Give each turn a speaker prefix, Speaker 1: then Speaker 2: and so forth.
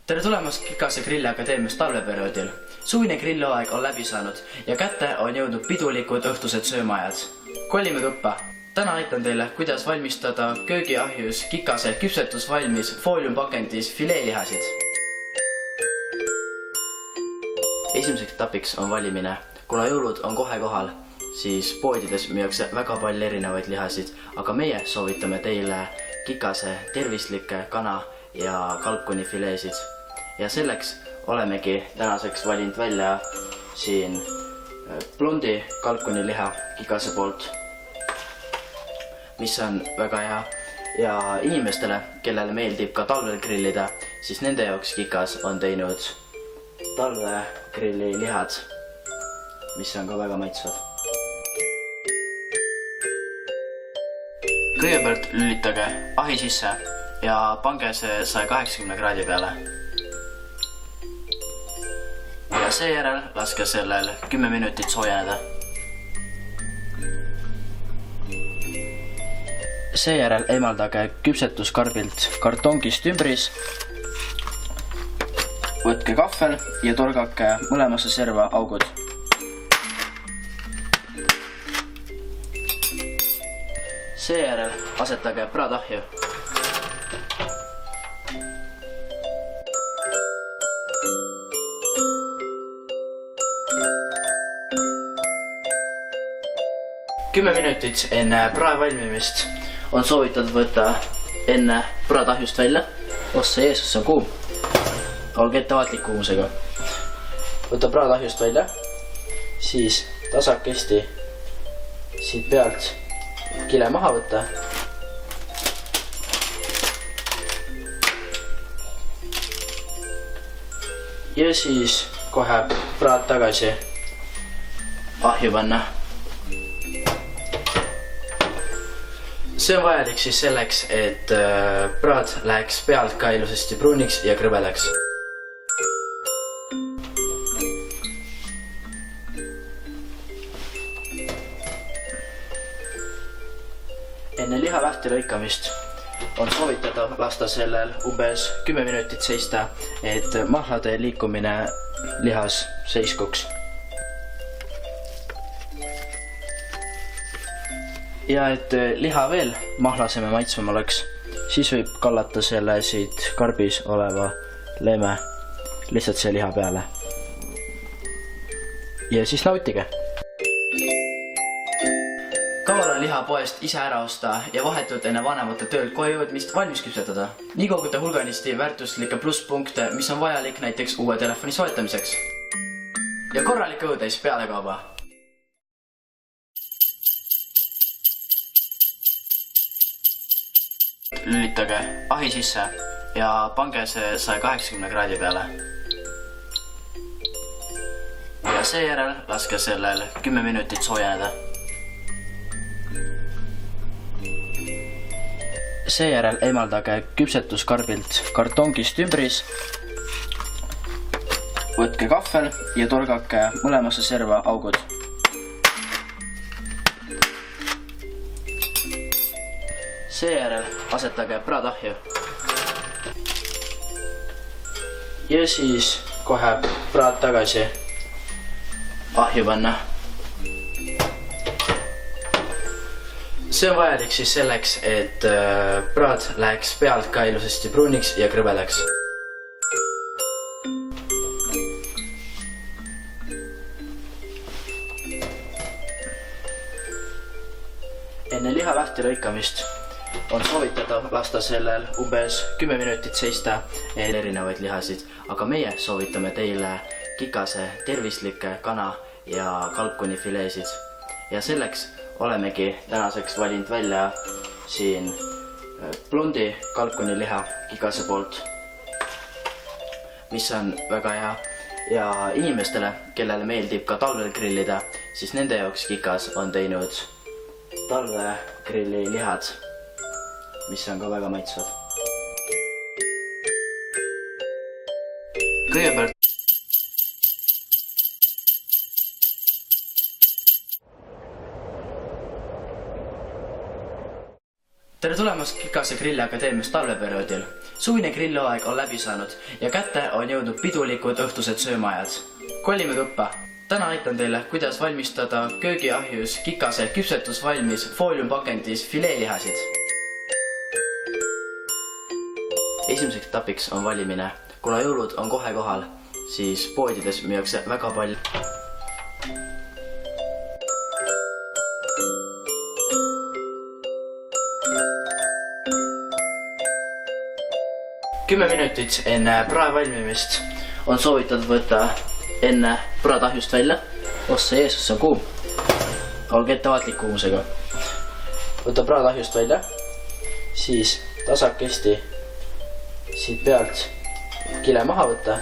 Speaker 1: Tere tulemast Kikase Grilli Akadeemias talveperioodil. Suvine grillhooaeg on läbi saanud ja kätte on jõudnud pidulikud õhtused söömaajad. Kolime tuppa. Täna näitan teile, kuidas valmistada köögiahjus Kikase küpsetusvalmis fooliumpakendis fileelihasid. Esimeseks etapiks on valimine. Kuna jõulud on kohe kohal, siis poodides müüakse väga palju erinevaid lihasid, aga meie soovitame teile Kikase tervislikke kana ja kalkunifileesid. Ja selleks olemegi tänaseks valinud välja siin blondi kalkuniliha Kikase poolt, mis on väga hea. Ja inimestele, kellele meeldib ka talvel grillida, siis nende jaoks Kikas on teinud talvegrilli lihad, mis on ka väga maitsvad. Kõigepealt lülitage ahi sisse ja pange see 180 kraadi peale. Ja seejärel laske sellel 10 minutit soojeneda. Seejärel eemaldage küpsetuskarbilt kartongist ümbris. Võtke kahvel ja torgake mõlemasse serva augud. Seejärel asetage praadahju. Kümme minutit enne prae valmimist on soovitatud võtta enne praadahjust välja. Ossa Jeesus, see on kuum. Olge ettevaatlik kuumusega. Võta praadahjust välja, siis tasakesti siit pealt kile maha võtta. Ja siis kohe praad tagasi ahju panna. See on vajalik siis selleks, et praad läheks pealt ka ilusasti pruuniks ja krõbedaks. Enne liha lahti lõikamist on soovitatav lasta sellel umbes 10 minutit seista, et mahlade liikumine lihas seiskuks. Ja et liha veel mahlasem ja maitsvam oleks, siis võib kallata selle siit karbis oleva leeme lihtsalt see liha peale. Ja siis nautige. Kaval on liha poest ise ära osta ja vahetult enne vanemate töölt koju jõudmist valmis küpsetada. Nii kogute hulganisti väärtuslikke plusspunkte, mis on vajalik näiteks uue telefoni soetamiseks. Ja korralik õutäis pealekauba. Lülitage ahi sisse ja pange see 180 kraadi peale. Ja seejärel laske sellel 10 minutit soojeneda. Seejärel eemaldage küpsetuskarbilt kartongist ümbris. Võtke kahvel ja torgake mõlemasse serva augud. Seejärel asetage praadahju. Ja siis kohe praad tagasi ahju panna. See on vajalik siis selleks, et praad läheks pealt ka ilusasti pruuniks ja krõbedaks. Enne liha lahti lõikamist on soovitatav lasta sellel umbes 10 minutit seista erinevaid lihasid, aga meie soovitame teile Kikase tervislikke kana ja kalkunifileesid. Ja selleks olemegi tänaseks valinud välja siin blondi kalkuniliha Kikase poolt, mis on väga hea. Ja inimestele, kellele meeldib ka talvel grillida, siis nende jaoks Kikas on teinud talvegrilli lihad, mis on ka väga maitsvad. Kõigepealt Tere tulemast Kikase Grilli Akadeemias talveperioodil. Suvine grillhooaeg on läbi saanud ja kätte on jõudnud pidulikud õhtused söömaajad. Kolime tuppa. Täna näitan teile, kuidas valmistada köögiahjus Kikase küpsetusvalmis fooliumpakendis fileelihasid. Esimeseks etapiks on valimine. Kuna jõulud on kohe kohal, siis poodides müüakse väga palju. Kümme minutit enne prae valmimist on soovitatud võtta enne praad ahjust välja. Ossa Jeesus, see on kuum. Olge ettevaatlik kuumusega. Võta praad ahjust välja, siis tasakesti siit pealt kile maha võtta